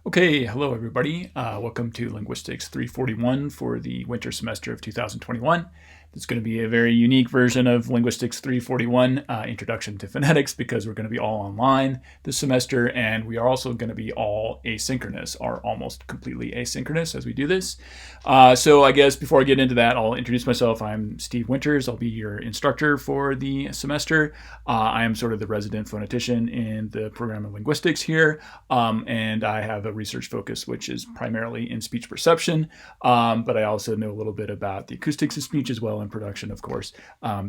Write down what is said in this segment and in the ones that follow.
Okay, hello everybody. Welcome to Linguistics 341 for the winter semester of 2021. It's going to be a very unique version of Linguistics 341, Introduction to Phonetics, because we're going to be all online this semester, and we are also going to be all asynchronous, or almost completely asynchronous as we do this. So I guess before I get into that, I'll introduce myself. I'm Steve Winters. I'll be your instructor for the semester. I am sort of the resident phonetician in the program of linguistics here, and I have a research focus which is primarily in speech perception, but I also know a little bit about the acoustics of speech as well, and production, of course,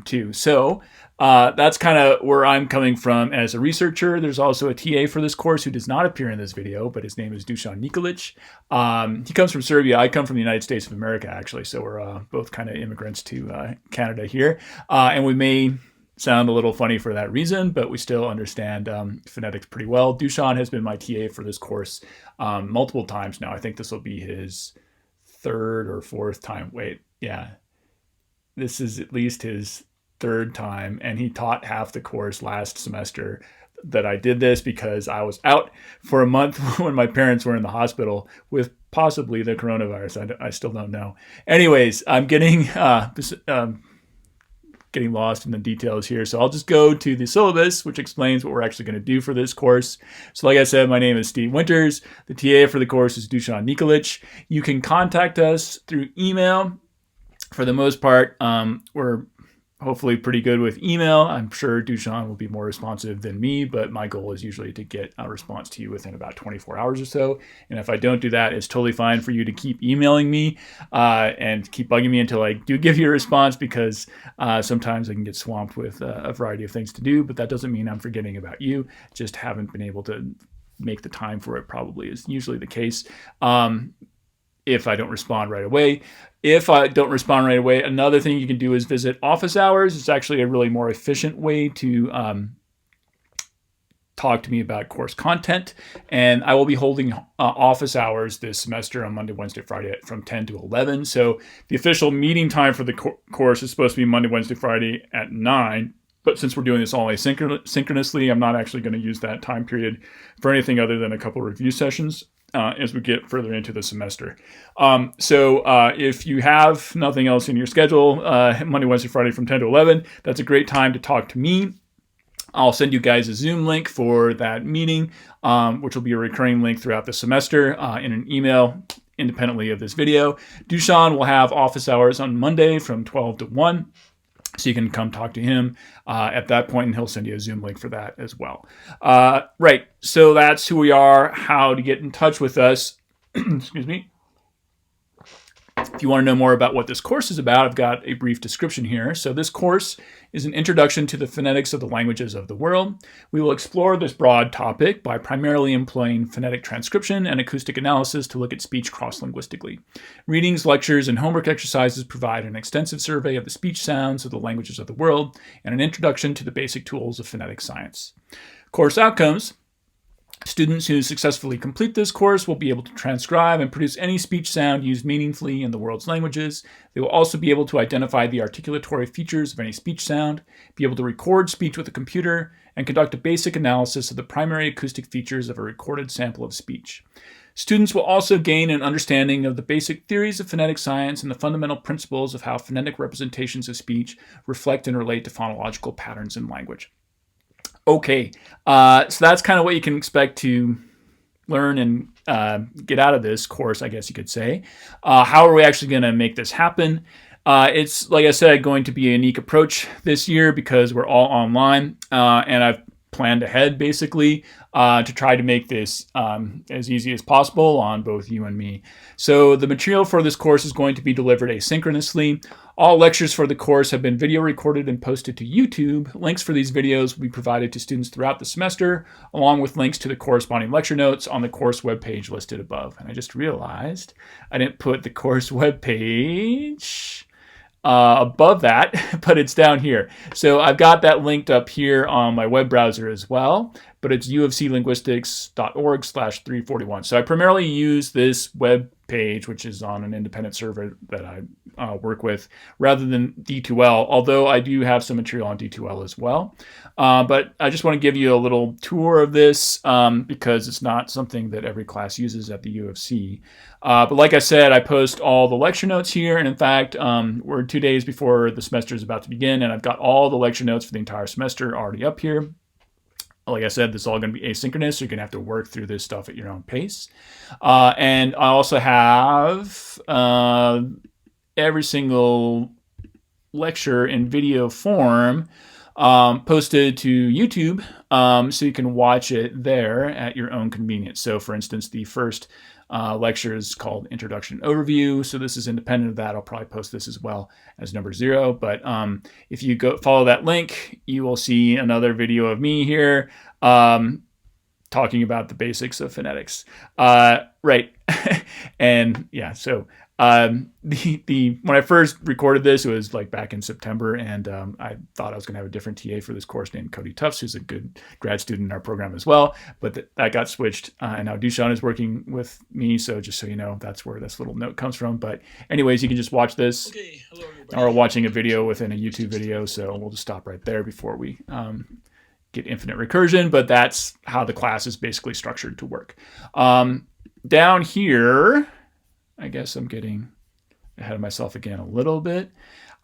too. So that's kind of where I'm coming from as a researcher. There's also a TA for this course who does not appear in this video, but his name is Dusan Nikolic. He comes from Serbia. I come from the United States of America, actually, so we're both kind of immigrants to Canada here, and we may sound a little funny for that reason, but we still understand phonetics pretty well. Dusan has been my TA for this course multiple times now. I think this will be his third or fourth time. Wait, yeah. This is at least his third time, and he taught half the course last semester that I did this because I was out for a month when my parents were in the hospital with possibly the coronavirus. I still don't know. Anyways, I'm getting lost in the details here. So I'll just go to the syllabus, which explains what we're actually going to do for this course. So like I said, my name is Steve Winters. The TA for the course is Dusan Nikolic. You can contact us through email. For the most part, we're hopefully pretty good with email. I'm sure Dusan will be more responsive than me, but my goal is usually to get a response to you within about 24 hours or so. And if I don't do that, it's totally fine for you to keep emailing me and keep bugging me until I do give you a response, because sometimes I can get swamped with a variety of things to do, but that doesn't mean I'm forgetting about you. Just haven't been able to make the time for it, probably is usually the case. If I don't respond right away. If I don't respond right away, another thing you can do is visit office hours. It's actually a really more efficient way to talk to me about course content. And I will be holding office hours this semester on Monday, Wednesday, Friday from 10 to 11. So the official meeting time for the course is supposed to be Monday, Wednesday, Friday at 9. But since we're doing this all asynchronously, I'm not actually going to use that time period for anything other than a couple of review sessions as we get further into the semester. So if you have nothing else in your schedule, Monday, Wednesday, Friday from 10 to 11, that's a great time to talk to me. I'll send you guys a Zoom link for that meeting, which will be a recurring link throughout the semester in an email independently of this video. Dusan will have office hours on Monday from 12 to 1. So you can come talk to him at that point, and he'll send you a Zoom link for that as well. Right, so that's who we are, how to get in touch with us. Excuse me. If you want to know more about what this course is about, I've got a brief description here. So this course is an introduction to the phonetics of the languages of the world. We will explore this broad topic by primarily employing phonetic transcription and acoustic analysis to look at speech cross-linguistically. Readings, lectures, and homework exercises provide an extensive survey of the speech sounds of the languages of the world and an introduction to the basic tools of phonetic science. Course outcomes. Students who successfully complete this course will be able to transcribe and produce any speech sound used meaningfully in the world's languages. They will also be able to identify the articulatory features of any speech sound, be able to record speech with a computer, and conduct a basic analysis of the primary acoustic features of a recorded sample of speech. Students will also gain an understanding of the basic theories of phonetic science and the fundamental principles of how phonetic representations of speech reflect and relate to phonological patterns in language. Okay, so that's kind of what you can expect to learn and get out of this course, I guess you could say. How are we actually going to make this happen? It's, like I said, going to be a unique approach this year because we're all online, and I've planned ahead basically to try to make this as easy as possible on both you and me. So the material for this course is going to be delivered asynchronously. All lectures for the course have been video recorded and posted to YouTube. Links for these videos will be provided to students throughout the semester, along with links to the corresponding lecture notes on the course webpage listed above. And I just realized I didn't put the course webpage above that, but it's down here. So I've got that linked up here on my web browser as well, but it's ufclinguistics.org/341. So I primarily use this web page, which is on an independent server that I work with, rather than D2L, although I do have some material on D2L as well. But I just want to give you a little tour of this because it's not something that every class uses at the U of C. But like I said, I post all the lecture notes here, and in fact, we're 2 days before the semester is about to begin, and I've got all the lecture notes for the entire semester already up here. Like I said, this is all going to be asynchronous, so you're going to have to work through this stuff at your own pace. And I also have every single lecture in video form posted to YouTube, so you can watch it there at your own convenience. So for instance, the first lecture is called Introduction Overview. So this is independent of that. I'll probably post this as well as number 0. But if you go follow that link, you will see another video of me here talking about the basics of phonetics. Right. And yeah, so when I first recorded this, it was like back in September, and I thought I was going to have a different TA for this course named Cody Tufts, who's a good grad student in our program as well. But that got switched, and now Dushan is working with me. So just so you know, that's where this little note comes from. But anyways, you can just watch this, or watching a video within a YouTube video. So we'll just stop right there before we get infinite recursion. But that's how the class is basically structured to work. Down here, I guess I'm getting ahead of myself again a little bit.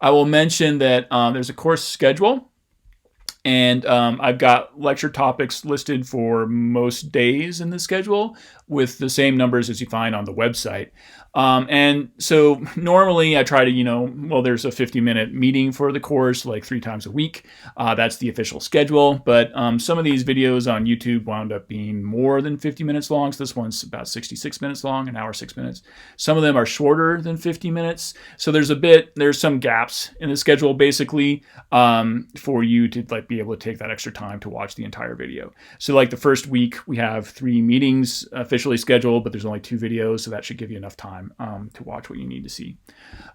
I will mention that there's a course schedule, and I've got lecture topics listed for most days in the schedule with the same numbers as you find on the website. And so normally I try to, there's a 50-minute meeting for the course like 3 times a week. That's the official schedule. But some of these videos on YouTube wound up being more than 50 minutes long. So this one's about 66 minutes long, an hour, 6 minutes. Some of them are shorter than 50 minutes. So there's some gaps in the schedule basically for you to be able to take that extra time to watch the entire video. So like the first week we have 3 meetings officially scheduled, but there's only 2 videos. So that should give you enough time to watch what you need to see.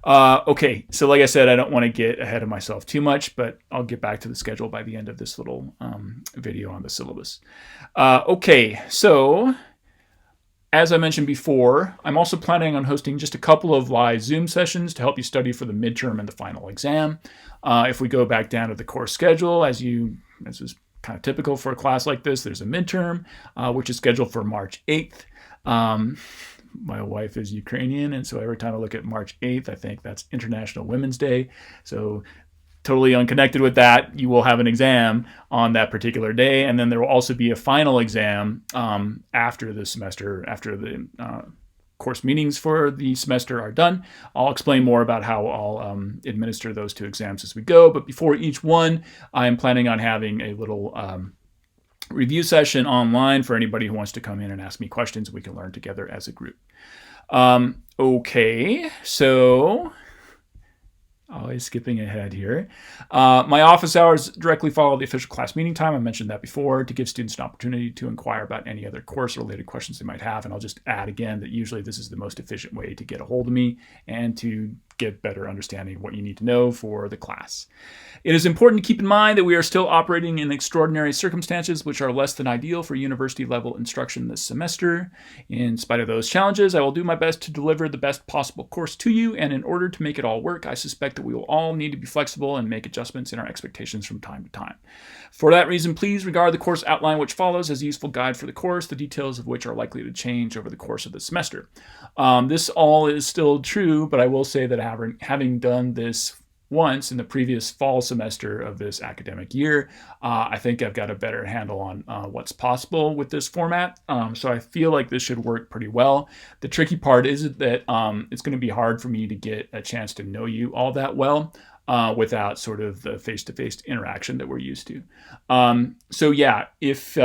Okay, so like I said, I don't want to get ahead of myself too much, but I'll get back to the schedule by the end of this little video on the syllabus. Okay, so as I mentioned before, I'm also planning on hosting just a couple of live Zoom sessions to help you study for the midterm and the final exam. If we go back down to the course schedule, as is kind of typical for a class like this, there's a midterm, which is scheduled for March 8th. My wife is Ukrainian, and so every time I look at March 8th, I think that's International Women's Day. So totally unconnected with that, you will have an exam on that particular day, and then there will also be a final exam after the semester, after the course meetings for the semester are done. I'll explain more about how I'll administer those 2 exams as we go, but before each one, I'm planning on having a little review session online for anybody who wants to come in and ask me questions. We can learn together as a group. Okay, so always skipping ahead here. My office hours directly follow the official class meeting time. I mentioned that before, to give students an opportunity to inquire about any other course-related questions they might have. And I'll just add again that usually this is the most efficient way to get a hold of me and to get better understanding of what you need to know for the class. It is important to keep in mind that we are still operating in extraordinary circumstances which are less than ideal for university-level instruction this semester. In spite of those challenges, I will do my best to deliver the best possible course to you, and in order to make it all work, I suspect that we will all need to be flexible and make adjustments in our expectations from time to time. For that reason, please regard the course outline which follows as a useful guide for the course, the details of which are likely to change over the course of the semester. This all is still true, but I will say that having done this once in the previous fall semester of this academic year, I think I've got a better handle on what's possible with this format. So I feel like this should work pretty well. The tricky part is that it's going to be hard for me to get a chance to know you all that well without sort of the face-to-face interaction that we're used to. So yeah, if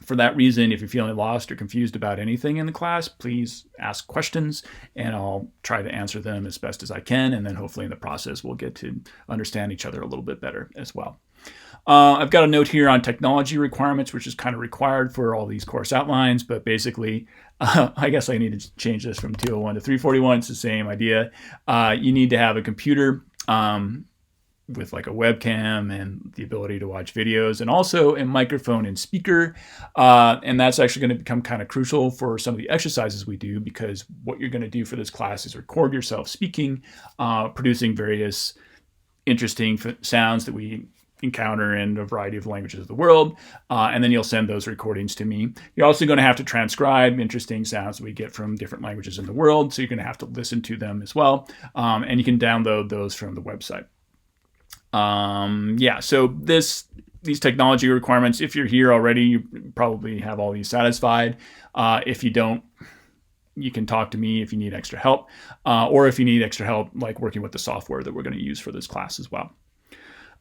for that reason, if you're feeling lost or confused about anything in the class, please ask questions and I'll try to answer them as best as I can. And then hopefully in the process, we'll get to understand each other a little bit better as well. I've got a note here on technology requirements, which is kind of required for all these course outlines, but basically, I guess I need to change this from 201 to 341. It's the same idea. You need to have a computer with like a webcam and the ability to watch videos, and also a microphone and speaker. And that's actually going to become kind of crucial for some of the exercises we do, because what you're going to do for this class is record yourself speaking, producing various interesting sounds that we encounter in a variety of languages of the world, and then you'll send those recordings to me. You're also going to have to transcribe interesting sounds that we get from different languages in the world, so you're going to have to listen to them as well, and you can download those from the website. So these technology requirements, if you're here already, you probably have all these satisfied. If you don't, you can talk to me if you need extra help, or if you need extra help like working with the software that we're going to use for this class as well.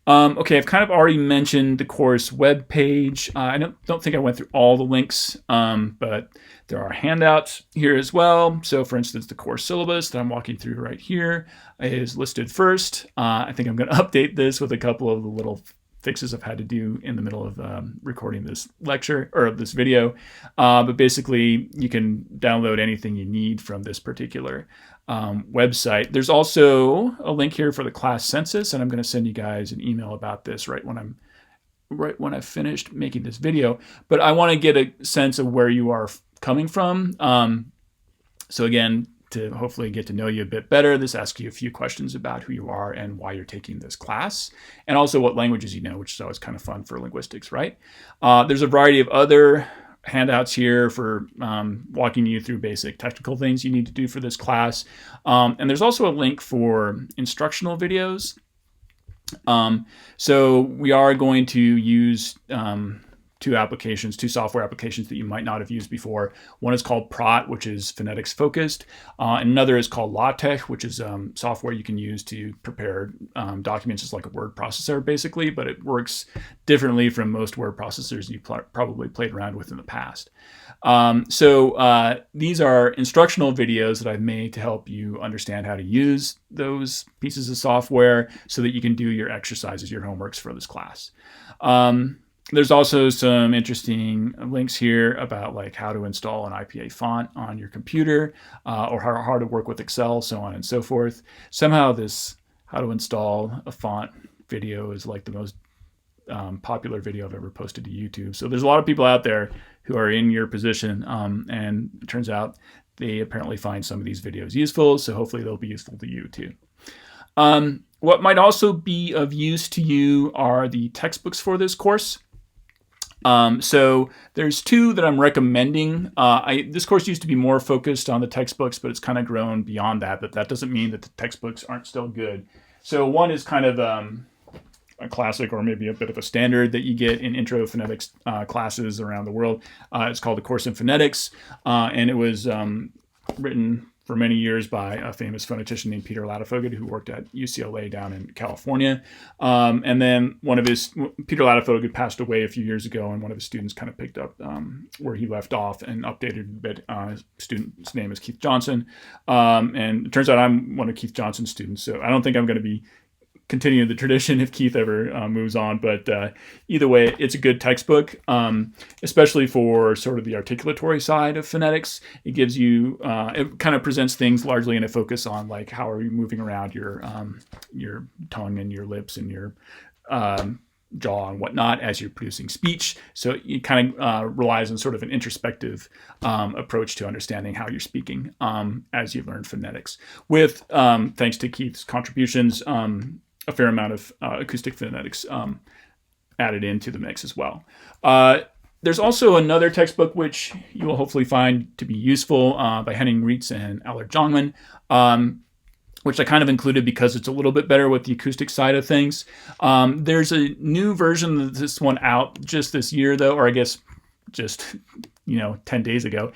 Okay, I've kind of already mentioned the course web page. I don't think I went through all the links, but there are handouts here as well. So for instance, the course syllabus that I'm walking through right here is listed first. I think I'm going to update this with a couple of the little fixes I've had to do in the middle of recording this lecture or this video. But basically, you can download anything you need from this particular website. There's also a link here for the class census, and I'm going to send you guys an email about this right when I've finished making this video. But I want to get a sense of where you are coming from. So again, to hopefully get to know you a bit better, this asks you a few questions about who you are and why you're taking this class, and also what languages you know, which is always kind of fun for linguistics, right? There's a variety of other handouts here for walking you through basic technical things you need to do for this class. And there's also a link for instructional videos. So we are going to use two software applications that you might not have used before. One is called Prot, which is phonetics focused. And another is called LaTeX, which is software you can use to prepare documents. It's like a word processor basically, but it works differently from most word processors you probably played around with in the past. So these are instructional videos that I've made to help you understand how to use those pieces of software so that you can do your exercises, your homeworks for this class. There's also some interesting links here about like how to install an IPA font on your computer, or how to work with Excel, so on and so forth. Somehow this how to install a font video is like the most popular video I've ever posted to YouTube. So there's a lot of people out there who are in your position, and it turns out they apparently find some of these videos useful, so hopefully they'll be useful to you too. What might also be of use to you are the textbooks for this course. So there's two that I'm recommending. This course used to be more focused on the textbooks, but it's kind of grown beyond that, but that doesn't mean that the textbooks aren't still good. So one is kind of a classic, or maybe a bit of a standard that you get in intro phonetics classes around the world. It's called the Course in Phonetics, and it was written for many years by a famous phonetician named Peter Latifogut, who worked at UCLA down in California. And then Peter Latifogut passed away a few years ago, and one of his students kind of picked up where he left off and updated a bit. His student's name is Keith Johnson. And it turns out I'm one of Keith Johnson's students, so I don't think I'm going to be continuing the tradition if Keith ever moves on. But either way, it's a good textbook, especially for sort of the articulatory side of phonetics. It gives you, it kind of presents things largely in a focus on like how are you moving around your tongue and your lips and your jaw and whatnot as you're producing speech. So it kind of relies on sort of an introspective approach to understanding how you're speaking as you learn phonetics. With, thanks to Keith's contributions, a fair amount of acoustic phonetics added into the mix as well. There's also another textbook which you will hopefully find to be useful by Henning Reitz and Allard Jongman, which I kind of included because it's a little bit better with the acoustic side of things. There's a new version of this one out just this year, though, or I guess just 10 days ago,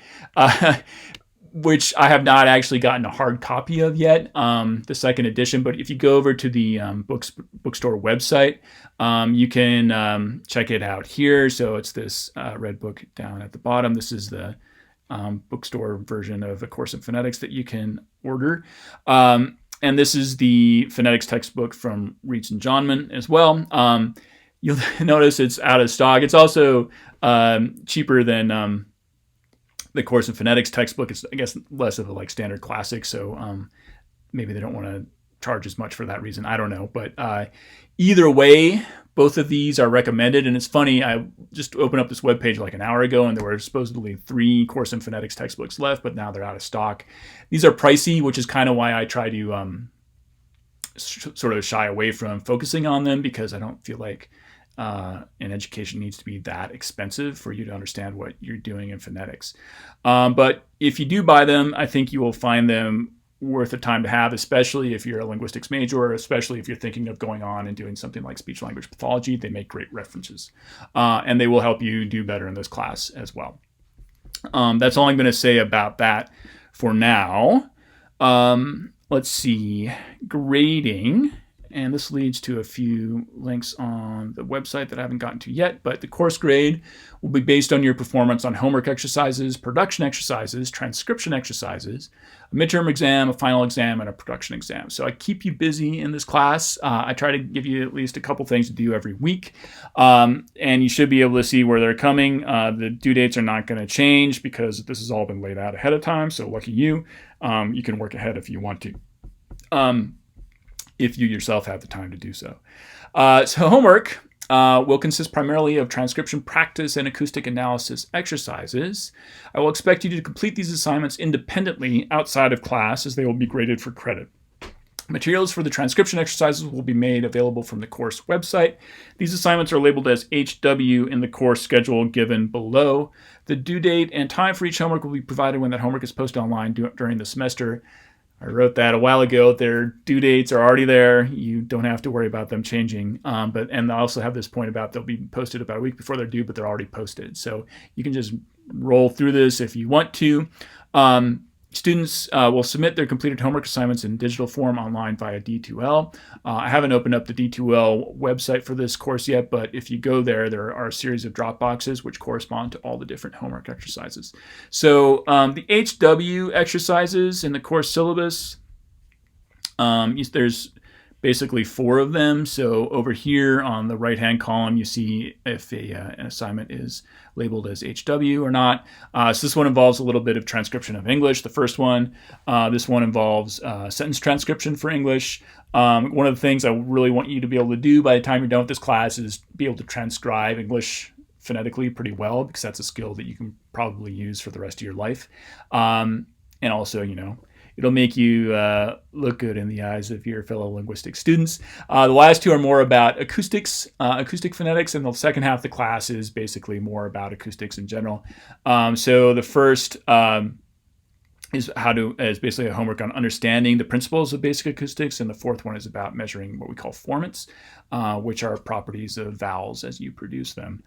which I have not actually gotten a hard copy of yet, the second edition. But if you go over to the bookstore website, you can check it out here. So it's this red book down at the bottom. This is the bookstore version of A Course in Phonetics that you can order. And this is the phonetics textbook from Reitz and Jongman as well. You'll notice it's out of stock. It's also cheaper than the Course in Phonetics textbook. Is, I guess, less of a like standard classic, so maybe they don't want to charge as much for that reason. I don't know. But either way, both of these are recommended. And it's funny, I just opened up this webpage like an hour ago, and there were supposedly 3 Course in Phonetics textbooks left, but now they're out of stock. These are pricey, which is kind of why I try to sort of shy away from focusing on them, because I don't feel like an education needs to be that expensive for you to understand what you're doing in phonetics. But if you do buy them, I think you will find them worth the time to have, especially if you're a linguistics major, or especially if you're thinking of going on and doing something like speech language pathology. They make great references, and they will help you do better in this class as well. That's all I'm going to say about that for now. Let's see, grading. And this leads to a few links on the website that I haven't gotten to yet. But the course grade will be based on your performance on homework exercises, production exercises, transcription exercises, a midterm exam, a final exam, and a production exam. So I keep you busy in this class. I try to give you at least a couple things to do every week. And you should be able to see where they're coming. The due dates are not going to change because this has all been laid out ahead of time. So lucky you. You can work ahead if you want to. If you yourself have the time to do so. So homework will consist primarily of transcription practice and acoustic analysis exercises. I will expect you to complete these assignments independently outside of class, as they will be graded for credit. Materials for the transcription exercises will be made available from the course website. These assignments are labeled as HW in the course schedule given below. The due date and time for each homework will be provided when that homework is posted online during the semester. I wrote that a while ago. Their due dates are already there. You don't have to worry about them changing. And I also have this point about they'll be posted about a week before they're due, but they're already posted. So you can just roll through this if you want to. Students will submit their completed homework assignments in digital form online via D2L. I haven't opened up the D2L website for this course yet, but if you go there, there are a series of drop boxes which correspond to all the different homework exercises. So the HW exercises in the course syllabus, there's basically 4 of them. So over here on the right-hand column, you see if an assignment is labeled as HW or not. So this one involves a little bit of transcription of English, the first one. This one involves sentence transcription for English. One of the things I really want you to be able to do by the time you're done with this class is be able to transcribe English phonetically pretty well, because that's a skill that you can probably use for the rest of your life. And also, it'll make you look good in the eyes of your fellow linguistic students. The last 2 are more about acoustics, acoustic phonetics, and the second half of the class is basically more about acoustics in general. So the first is basically a homework on understanding the principles of basic acoustics, and the fourth one is about measuring what we call formants, which are properties of vowels as you produce them.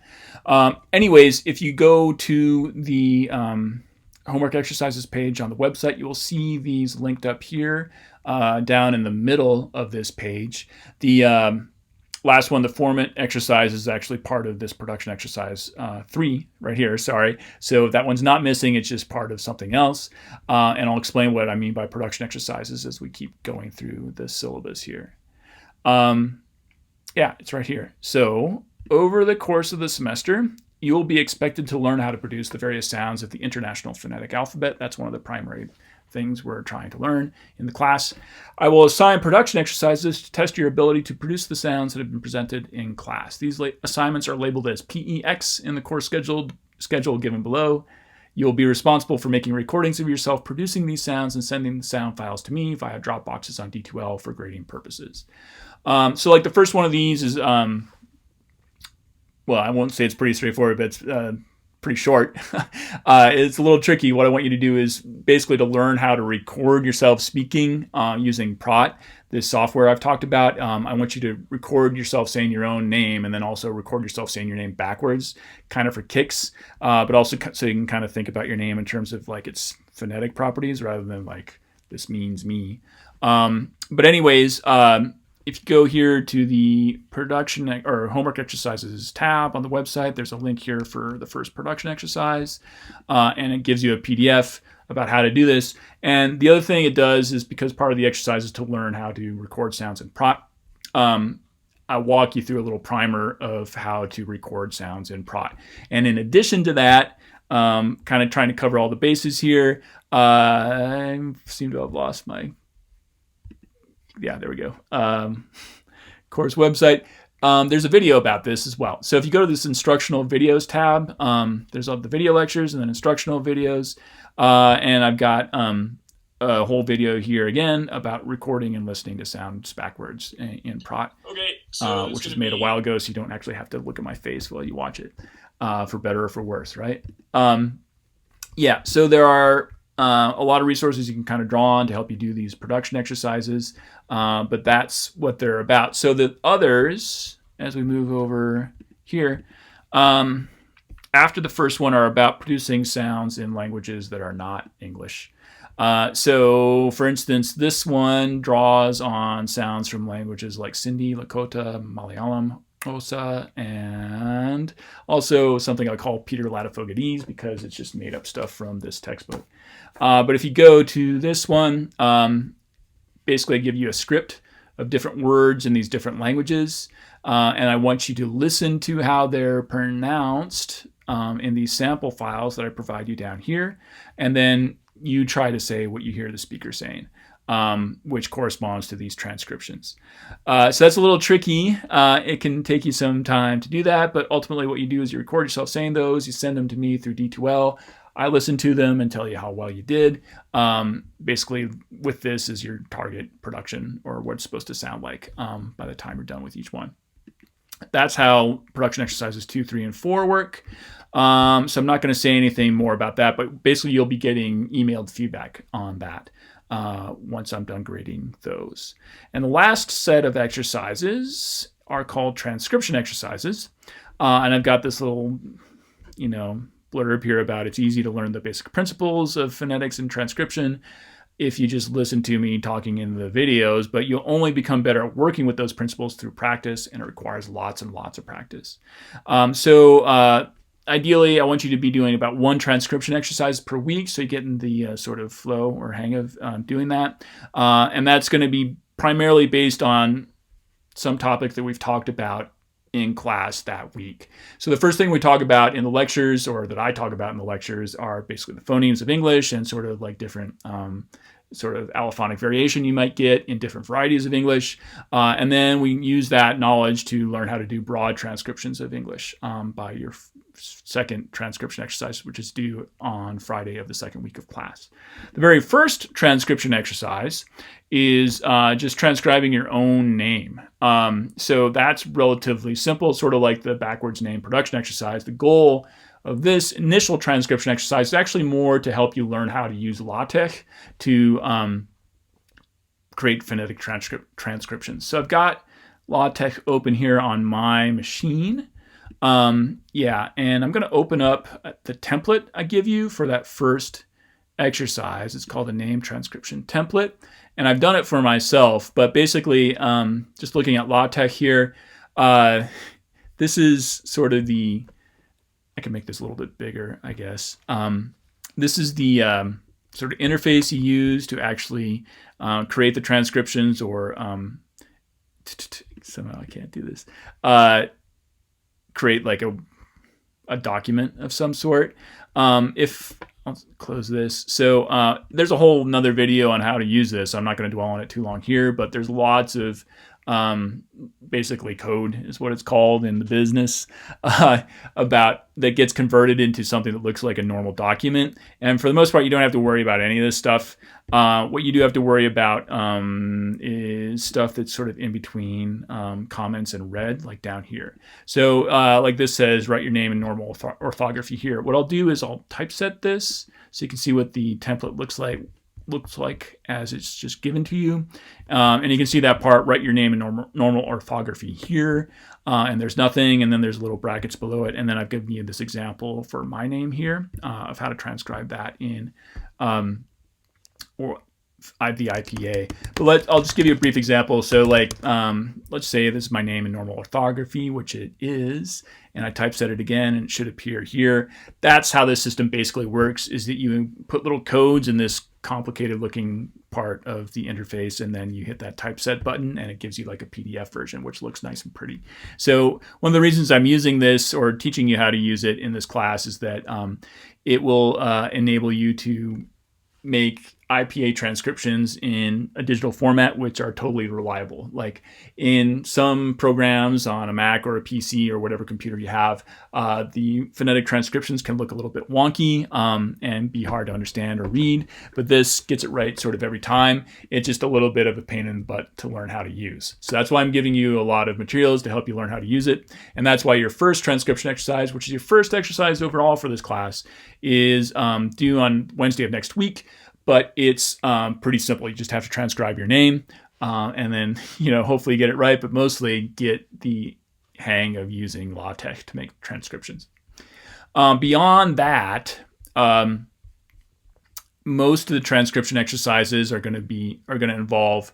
Anyways, if you go to the homework exercises page on the website, you will see these linked up here down in the middle of this page. The last one, the format exercise, is actually part of this production exercise 3 right here, sorry. So that one's not missing, it's just part of something else. And I'll explain what I mean by production exercises as we keep going through the syllabus here. Yeah, it's right here. So over the course of the semester, you will be expected to learn how to produce the various sounds of the International Phonetic Alphabet. That's one of the primary things we're trying to learn in the class. I will assign production exercises to test your ability to produce the sounds that have been presented in class. These assignments are labeled as PEX in the course schedule given below. You'll be responsible for making recordings of yourself producing these sounds and sending the sound files to me via drop boxes on D2L for grading purposes. So like the first one of these is well, I won't say it's pretty straightforward, but it's pretty short. It's a little tricky. What I want you to do is basically to learn how to record yourself speaking using Prot, this software I've talked about. I want you to record yourself saying your own name, and then also record yourself saying your name backwards, kind of for kicks, but also so you can kind of think about your name in terms of like its phonetic properties rather than like this means me. But anyways, if you go here to the production or homework exercises tab on the website, there's a link here for the first production exercise, and it gives you a PDF about how to do this. And the other thing it does is, because part of the exercise is to learn how to record sounds in Prot, I walk you through a little primer of how to record sounds in Prot. And in addition to that, kind of trying to cover all the bases here, I seem to have lost my yeah, there we go. Course website. There's a video about this as well. So if you go to this instructional videos tab, there's all the video lectures and then instructional videos. And I've got a whole video here again about recording and listening to sounds backwards in Prot, which was made a while ago, so you don't actually have to look at my face while you watch it, for better or for worse, right? Yeah, so there are a lot of resources you can kind of draw on to help you do these production exercises, but that's what they're about. So the others, as we move over here, after the first one, are about producing sounds in languages that are not English. So, for instance, this one draws on sounds from languages like Sindhi, Lakota, Malayalam, Xhosa, and also something I call Peter Latifogadese because it's just made up stuff from this textbook. But if you go to this one, basically I give you a script of different words in these different languages, and I want you to listen to how they're pronounced in these sample files that I provide you down here, and then you try to say what you hear the speaker saying, which corresponds to these transcriptions. So that's a little tricky. It can take you some time to do that, but ultimately what you do is you record yourself saying those, you send them to me through D2L. I listen to them and tell you how well you did. Basically, with this is your target production or what it's supposed to sound like by the time you're done with each one. That's how production exercises 2, 3, and 4 work. So I'm not going to say anything more about that, but basically you'll be getting emailed feedback on that once I'm done grading those. And the last set of exercises are called transcription exercises. And I've got this little, blurb here about it's easy to learn the basic principles of phonetics and transcription if you just listen to me talking in the videos, but you'll only become better at working with those principles through practice, and it requires lots and lots of practice. Ideally, I want you to be doing about 1 transcription exercise per week, so you get in the sort of flow or hang of doing that. And that's going to be primarily based on some topic that we've talked about in class that week. So the first thing we talk about in the lectures, or that I talk about in the lectures, are basically the phonemes of English and sort of like different sort of allophonic variation you might get in different varieties of English. And then we use that knowledge to learn how to do broad transcriptions of English by your second transcription exercise, which is due on Friday of the second week of class. The very first transcription exercise is just transcribing your own name. So that's relatively simple, sort of like the backwards name production exercise. The goal of this initial transcription exercise is actually more to help you learn how to use LaTeX to create phonetic transcriptions. So I've got LaTeX open here on my machine. And I'm going to open up the template I give you for that first exercise. It's called a name transcription template. And I've done it for myself, but basically, just looking at LaTeX here, this is sort of I can make this a little bit bigger, I guess. This is the sort of interface you use to actually create the transcriptions, or somehow I can't do this. Create like a document of some sort. I'll close this. So there's a whole nother video on how to use this. I'm not going to dwell on it too long here, but there's lots of basically code is what it's called in the business about that gets converted into something that looks like a normal document. And for the most part, you don't have to worry about any of this stuff. What you do have to worry about is stuff that's sort of in between comments and red, like down here. So like this says, write your name in normal orthography here. What I'll do is I'll typeset this so you can see what the template looks like as it's just given to you. And you can see that part, write your name in normal orthography here. And there's nothing, and then there's little brackets below it. And then I've given you this example for my name here of how to transcribe that in the IPA. But I'll just give you a brief example. So like, let's say this is my name in normal orthography, which it is, and I typeset it again, and it should appear here. That's how this system basically works, is that you put little codes in this complicated looking part of the interface, and then you hit that typeset button, and it gives you like a PDF version, which looks nice and pretty. So one of the reasons I'm using this or teaching you how to use it in this class is that it will enable you to make IPA transcriptions in a digital format, which are totally reliable. Like in some programs on a Mac or a PC or whatever computer you have, the phonetic transcriptions can look a little bit wonky and be hard to understand or read, but this gets it right sort of every time. It's just a little bit of a pain in the butt to learn how to use. So that's why I'm giving you a lot of materials to help you learn how to use it. And that's why your first transcription exercise, which is your first exercise overall for this class, is due on Wednesday of next week. But it's pretty simple. You just have to transcribe your name and then, hopefully get it right, but mostly get the hang of using LaTeX to make transcriptions. Beyond that, most of the transcription exercises are going to involve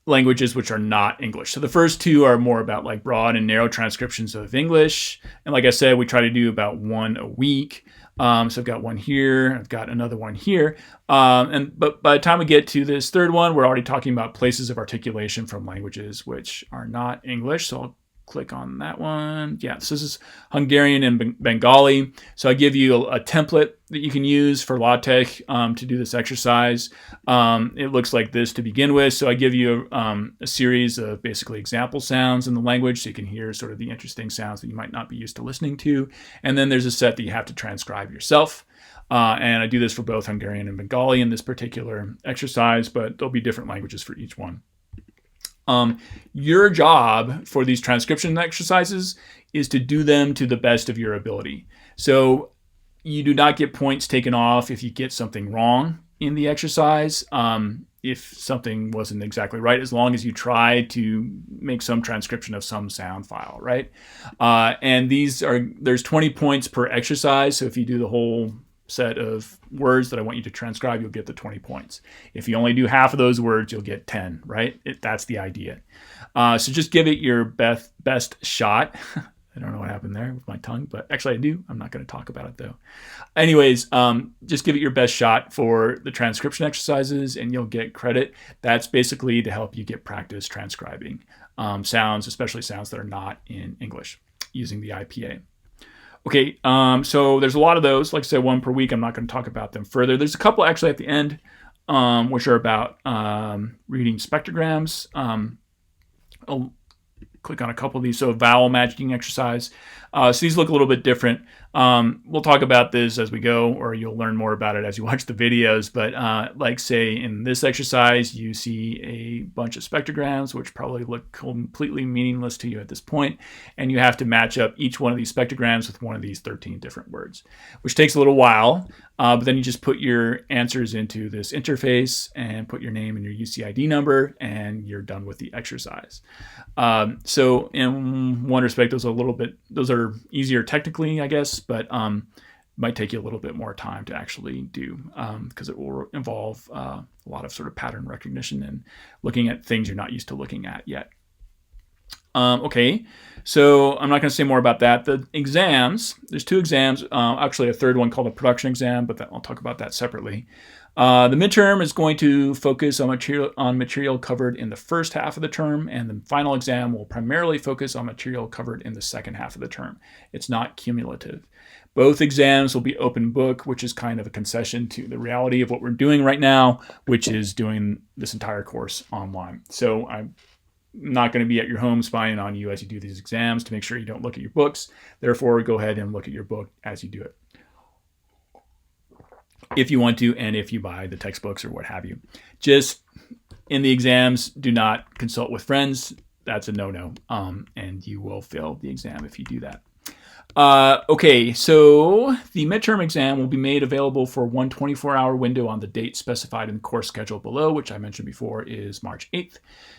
languages which are not English. So the first two are more about like broad and narrow transcriptions of English. And like I said, we try to do about one a week. So I've got one here, I've got another one here. But by the time we get to this third one, we're already talking about places of articulation from languages which are not English. So I'll click on that one. Yeah, so this is Hungarian and Bengali. So I give you a template that you can use for LaTeX to do this exercise. It looks like this to begin with. So I give you a series of basically example sounds in the language so you can hear sort of the interesting sounds that you might not be used to listening to. And then there's a set that you have to transcribe yourself. And I do this for both Hungarian and Bengali in this particular exercise, but there'll be different languages for each one. Your job for these transcription exercises is to do them to the best of your ability. So you do not get points taken off if you get something wrong in the exercise. If something wasn't exactly right, as long as you try to make some transcription of some sound file, right? And there's 20 points per exercise. So if you do the whole set of words that I want you to transcribe, you'll get the 20 points. If you only do half of those words, you'll get 10, right? That's the idea. So just give it your best shot. I don't know what happened there with my tongue, but actually I do. I'm not going to talk about it though. Anyways, just give it your best shot for the transcription exercises and you'll get credit. That's basically to help you get practice transcribing sounds, especially sounds that are not in English using the IPA. Okay, so there's a lot of those. Like I said, one per week. I'm not going to talk about them further. There's a couple actually at the end, which are about reading spectrograms. I'll click on a couple of these. So vowel magicking exercise. So these look a little bit different. We'll talk about this as we go, or you'll learn more about it as you watch the videos. But like say in this exercise, you see a bunch of spectrograms, which probably look completely meaningless to you at this point. And you have to match up each one of these spectrograms with one of these 13 different words, which takes a little while. But then you just put your answers into this interface and put your name and your UCID number, and you're done with the exercise. So in one respect, those are easier technically, I guess, but might take you a little bit more time to actually do because it will involve a lot of sort of pattern recognition and looking at things you're not used to looking at yet. Okay, so I'm not going to say more about that. The exams, there's two exams, actually a third one called a production exam, but I'll talk about that separately. The midterm is going to focus on material covered in the first half of the term, and the final exam will primarily focus on material covered in the second half of the term. It's not cumulative. Both exams will be open book, which is kind of a concession to the reality of what we're doing right now, which is doing this entire course online. So I'm not going to be at your home spying on you as you do these exams to make sure you don't look at your books. Therefore, go ahead and look at your book as you do it, if you want to, and if you buy the textbooks or what have you. Just in the exams, do not consult with friends. That's a no-no, and you will fail the exam if you do that. Okay, so the midterm exam will be made available for one 24-hour window on the date specified in the course schedule below, which I mentioned before is March 8th.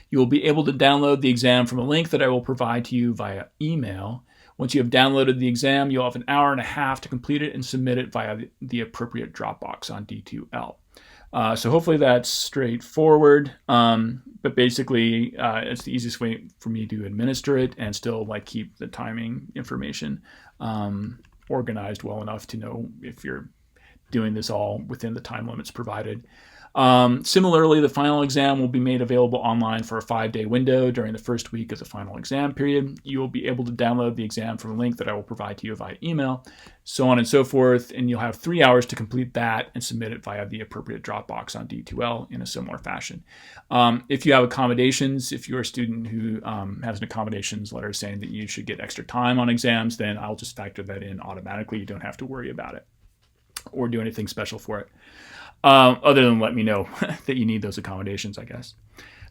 You will be able to download the exam from a link that I will provide to you via email. Once you have downloaded the exam, you'll have an hour and a half to complete it and submit it via the appropriate Dropbox on D2L. So hopefully that's straightforward, but basically it's the easiest way for me to administer it and still keep the timing information organized well enough to know if you're doing this all within the time limits provided. Similarly, the final exam will be made available online for a 5-day window during the first week of the final exam period. You will be able to download the exam from a link that I will provide to you via email, so on and so forth, and you'll have 3 hours to complete that and submit it via the appropriate Dropbox on D2L in a similar fashion. If you have accommodations, if you're a student who has an accommodations letter saying that you should get extra time on exams, then I'll just factor that in automatically. You don't have to worry about it or do anything special for it. Other than let me know that you need those accommodations, I guess.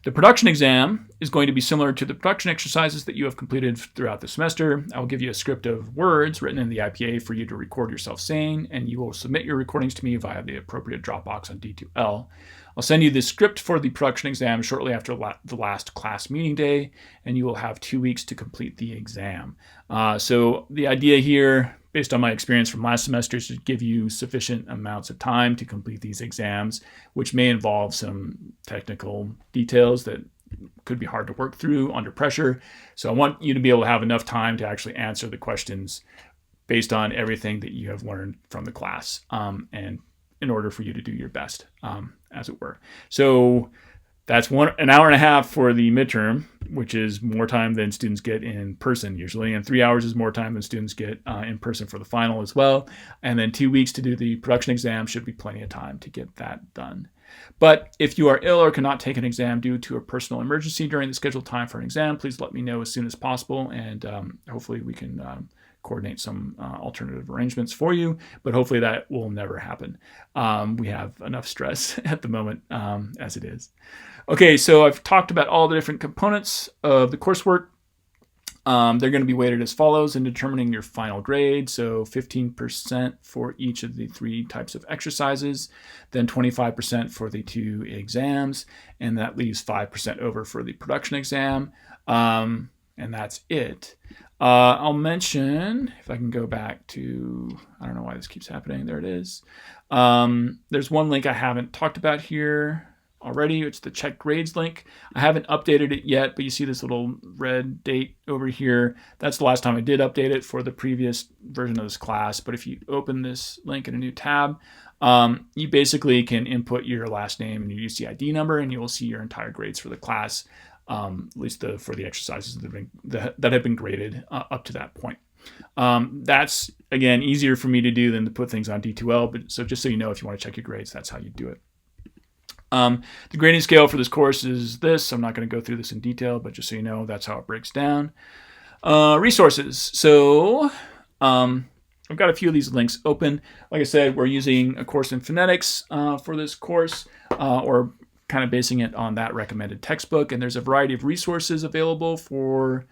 The production exam is going to be similar to the production exercises that you have completed throughout the semester. I will give you a script of words written in the IPA for you to record yourself saying, and you will submit your recordings to me via the appropriate Dropbox on D2L. I'll send you the script for the production exam shortly after the last class meeting day, and you will have 2 weeks to complete the exam. So the idea here, based on my experience from last semester, is to give you sufficient amounts of time to complete these exams, which may involve some technical details that could be hard to work through under pressure. So I want you to be able to have enough time to actually answer the questions based on everything that you have learned from the class, and in order for you to do your best, as it were. So that's an hour and a half for the midterm, which is more time than students get in person usually. And 3 hours is more time than students get in person for the final as well. And then 2 weeks to do the production exam should be plenty of time to get that done. But if you are ill or cannot take an exam due to a personal emergency during the scheduled time for an exam, please let me know as soon as possible. And hopefully we can coordinate some alternative arrangements for you, but hopefully that will never happen. We have enough stress at the moment as it is. Okay, so I've talked about all the different components of the coursework. They're going to be weighted as follows in determining your final grade. So 15% for each of the 3 types of exercises, then 25% for the 2 exams, and that leaves 5% over for the production exam. And that's it. I'll mention, if I can go back to, I don't know why this keeps happening. There it is. There's one link I haven't talked about here already. It's the check grades link. I haven't updated it yet, but you see this little red date over here. That's the last time I did update it for the previous version of this class. But if you open this link in a new tab, you basically can input your last name and your UCID number, and you will see your entire grades for the class, at least for the exercises that have been graded up to that point. That's, again, easier for me to do than to put things on D2L, but so just so you know, if you want to check your grades, that's how you do it. The grading scale for this course is this. I'm not going to go through this in detail, but just so you know, that's how it breaks down. Resources. So I've got a few of these links open. Like I said, we're using a course in phonetics for this course, or kind of basing it on that recommended textbook. And there's a variety of resources available for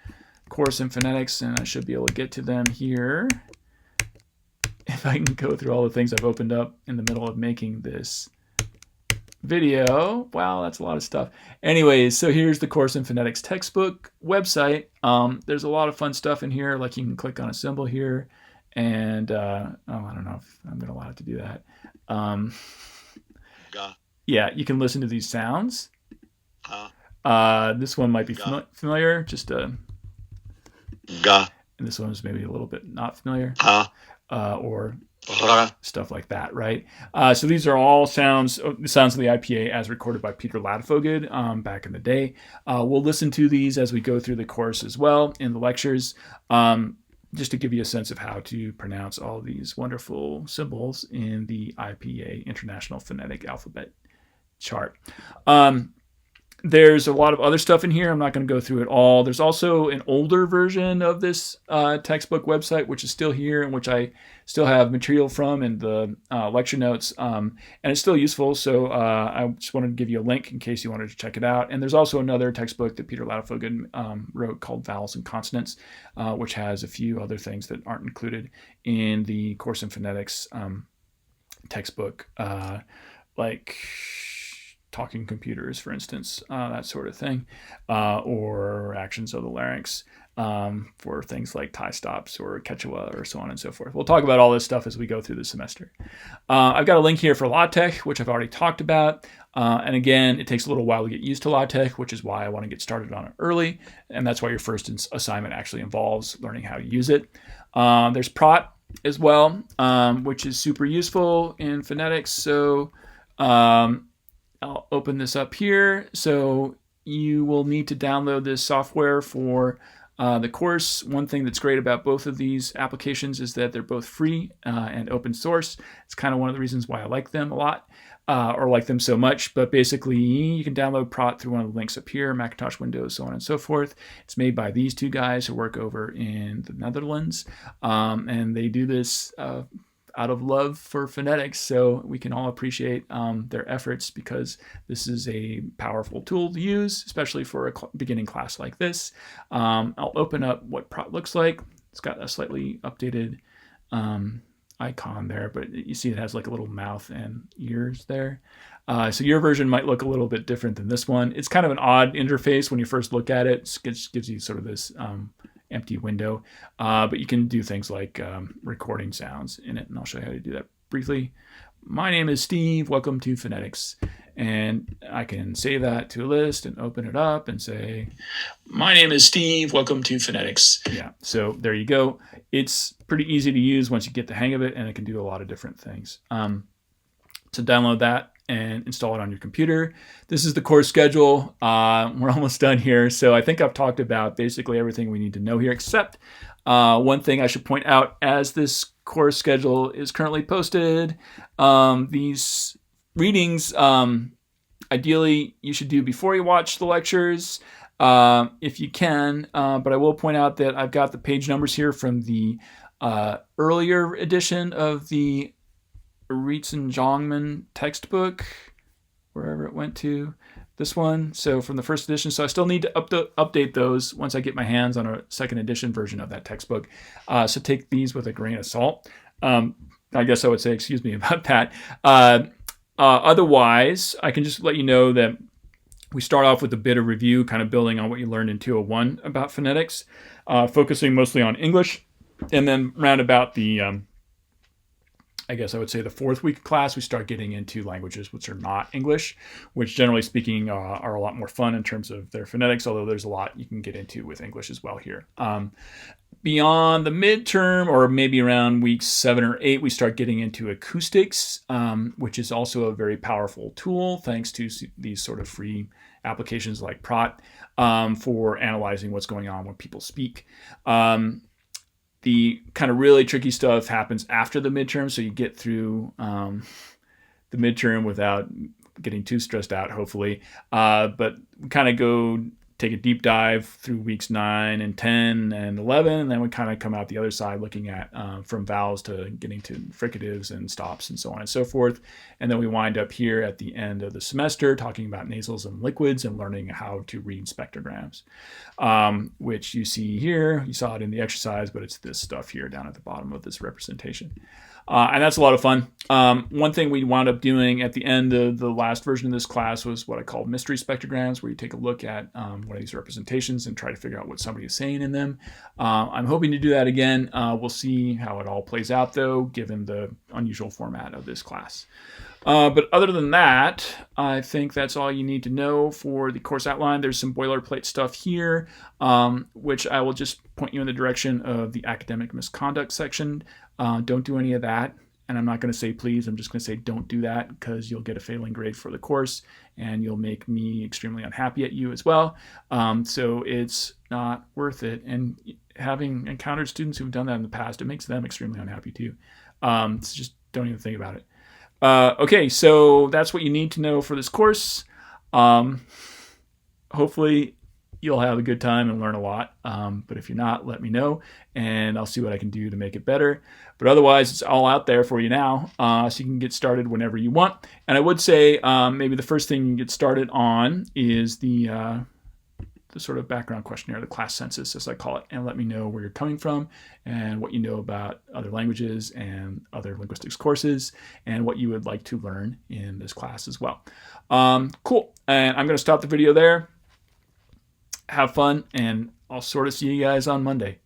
course in phonetics, and I should be able to get to them here if I can go through all the things I've opened up in the middle of making this video. Wow, that's a lot of stuff. Anyways, so here's the course in phonetics textbook website. There's a lot of fun stuff in here, like you can click on a symbol here, and I don't know if I'm going to allow it to do that. Yeah, you can listen to these sounds. This one might be familiar, just and this one is maybe a little bit not familiar, or stuff like that, right? So these are all the sounds of the IPA as recorded by Peter Ladefoged back in the day. We'll listen to these as we go through the course as well in the lectures, just to give you a sense of how to pronounce all these wonderful symbols in the IPA International Phonetic Alphabet chart. There's a lot of other stuff in here. I'm not going to go through it all. There's also an older version of this textbook website, which is still here and which I still have material from in the lecture notes. And it's still useful. So I just wanted to give you a link in case you wanted to check it out. And there's also another textbook that Peter Ladefoged wrote called Vowels and Consonants, which has a few other things that aren't included in the course in phonetics textbook, like talking computers, for instance, that sort of thing, or actions of the larynx for things like tie stops or Quechua or so on and so forth. We'll talk about all this stuff as we go through the semester. I've got a link here for LaTeX, which I've already talked about. And again, it takes a little while to get used to LaTeX, which is why I want to get started on it early. And that's why your first assignment actually involves learning how to use it. There's Prot as well, which is super useful in phonetics. So I'll open this up here. So you will need to download this software for the course. One thing that's great about both of these applications is that they're both free and open source. It's kind of one of the reasons why I like them a lot, or like them so much. But basically, you can download Prot through one of the links up here, Macintosh, Windows, so on and so forth. It's made by these two guys who work over in the Netherlands, and they do this out of love for phonetics, so we can all appreciate their efforts, because this is a powerful tool to use, especially for a beginning class like this. I'll open up what Prot looks like. It's got a slightly updated icon there, but you see it has like a little mouth and ears there. So your version might look a little bit different than this one. It's kind of an odd interface when you first look at it. It gives you sort of this empty window, but you can do things like recording sounds in it, and I'll show you how to do that briefly. My name is Steve, welcome to Phonetics, and I can save that to a list and open it up and say, my name is Steve, welcome to Phonetics. Yeah, so there you go. It's pretty easy to use once you get the hang of it, and it can do a lot of different things. So download that and install it on your computer. This is the course schedule. We're almost done here. So I think I've talked about basically everything we need to know here, except one thing I should point out: as this course schedule is currently posted, these readings, ideally you should do before you watch the lectures, if you can. But I will point out that I've got the page numbers here from the earlier edition of the Ritsen-Jongman textbook, wherever it went to, this one. So from the first edition. So I still need to update those once I get my hands on a second edition version of that textbook. So take these with a grain of salt. I guess I would say, excuse me about that. Otherwise, I can just let you know that we start off with a bit of review, kind of building on what you learned in 201 about phonetics, focusing mostly on English, and then round about the I guess I would say the fourth week of class, we start getting into languages which are not English, which generally speaking are a lot more fun in terms of their phonetics, although there's a lot you can get into with English as well here. Beyond the midterm, or maybe around weeks 7 or 8, we start getting into acoustics, which is also a very powerful tool, thanks to these sort of free applications like Prot, for analyzing what's going on when people speak. The kind of really tricky stuff happens after the midterm, so you get through the midterm without getting too stressed out, hopefully. But we kind of go take a deep dive through weeks 9 and 10 and 11, and then we kind of come out the other side looking at from vowels to getting to fricatives and stops and so on and so forth. And then we wind up here at the end of the semester talking about nasals and liquids and learning how to read spectrograms, which you see here. You saw it in the exercise, but it's this stuff here down at the bottom of this representation. And that's a lot of fun. One thing we wound up doing at the end of the last version of this class was what I call mystery spectrograms, where you take a look at one of these representations and try to figure out what somebody is saying in them. I'm hoping to do that again. We'll see how it all plays out, though, given the unusual format of this class. But other than that, I think that's all you need to know for the course outline. There's some boilerplate stuff here, which I will just point you in the direction of the academic misconduct section. Don't do any of that. And I'm not going to say please, I'm just going to say don't do that, because you'll get a failing grade for the course and you'll make me extremely unhappy at you as well. So it's not worth it. And having encountered students who've done that in the past, it makes them extremely unhappy too. So just don't even think about it. Okay, so that's what you need to know for this course. Hopefully you'll have a good time and learn a lot. But if you're not, let me know, and I'll see what I can do to make it better. But otherwise, it's all out there for you now, so you can get started whenever you want. And I would say maybe the first thing you can get started on is the sort of background questionnaire, the class census, as I call it, and let me know where you're coming from and what you know about other languages and other linguistics courses and what you would like to learn in this class as well. Cool. And I'm going to stop the video there. Have fun, and I'll sort of see you guys on Monday.